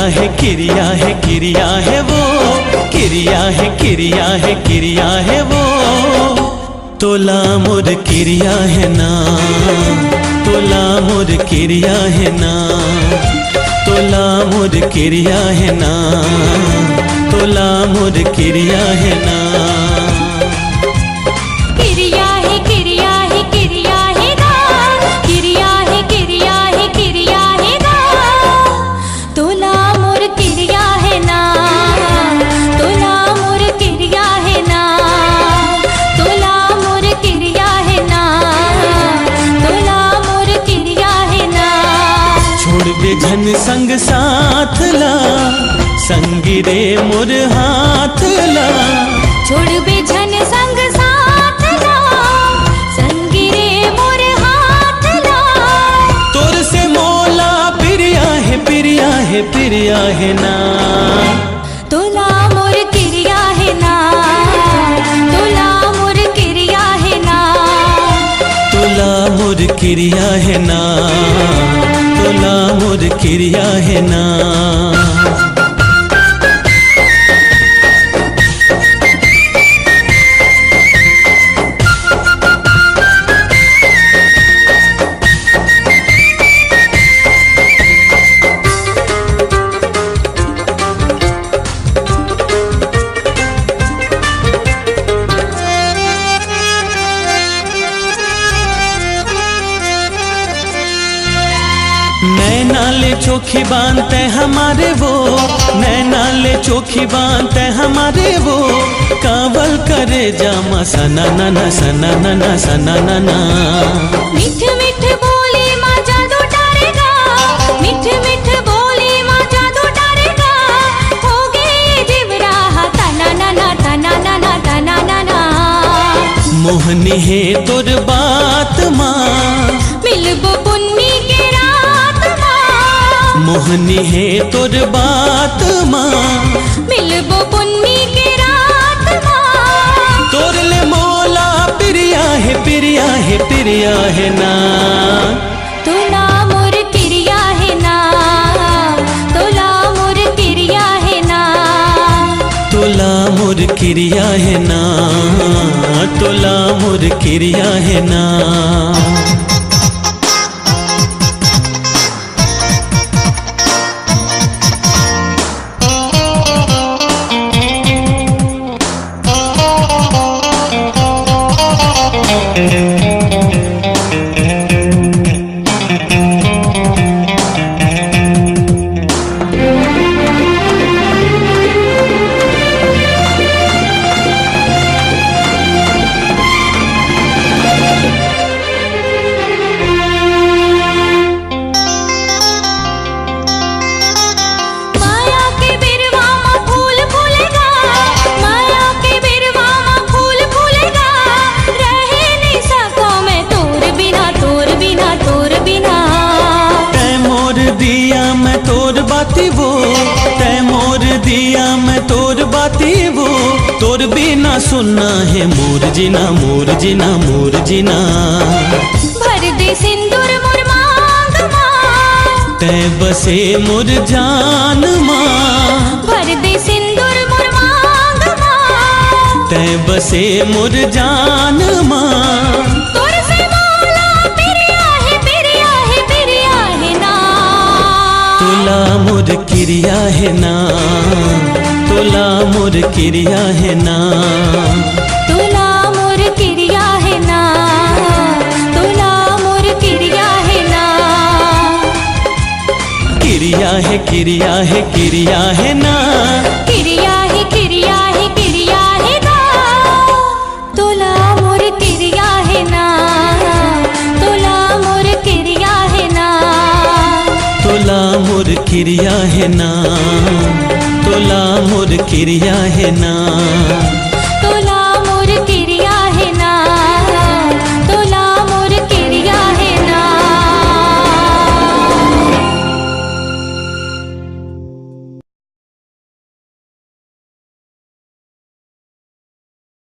है किरिया है किरिया है वो, किरिया है किरिया है किरिया है वो, तोला मोर किरिया है ना, तोला मोर किरिया है ना, तोला मोर किरिया है ना, तोला मोर किरिया है ना। किरिया है किरिया है किरिया है दा, किरिया है किरिया है किरिया है दा, तोला मोर किरिया है ना, तोला मोर किरिया है ना, तोला मोर किरिया है ना, तोला मोर किरिया है ना। छोड़ बे झन संग साथ ला, संगी रे मोर हाथ ला, छोड़ बे झन संग साथ ला, संगी रे मोर हाथ ला, तोर से मोला पिरिया है पिरिया है पिरिया है ना, तोला मोर किरिया है ना, तोला मोर किरिया है ना, तोला मोर किरिया है ना, तोला मोर किरिया है ना। नैना ले चोखी बांधते हमारे वो, नैना ले चोखी बांधते हमारे वो, कावल करे जामा सना नना सना नना सना नना। मिठ मिठ बोली माँ जादू डारेगा, मिठ मिठ बोली माँ जादू डारेगा, हो गए जिवरा तना नना तना नना तना नना। मोहनी है तोर बात माँ, मिलबो पुन्नी के रात माँ, मोहनी है तोर बात माँ, मिलबो पुन्नी के रात माँ, तोर ले मोला पिरिया है पिरिया है पिरिया है ना, तोला मोर किरिया है ना, तोला मोर किरिया है ना, तोला मोर किरिया है ना, तोला मोर किरिया है ना। बाती वो तै मोर दिया मैं तोर बाती वो, तोर बिना सुनना है मोर जीना मोर जीना मोर जीना। भर दे सिंदूर मोर मांग माँ, तै बसे मोर जान माँ, भर दे सिंदूर मोर मांग माँ, तै बसे मोर जान माँ। तोर से मोला पिरिया है पिरिया है पिरिया है ना, तोला मोर किरिया है ना, तोला मोर किरिया है ना, तोला मोर किरिया है ना, तोला मोर किरिया है ना। किरिया है किरिया है किरिया है ना, किरिया है किरिया है किरिया है ना, तोला मोर किरिया है ना, तोला मोर किरिया है ना, तोला मोर किरिया है ना, तोला मोर किरिया है ना।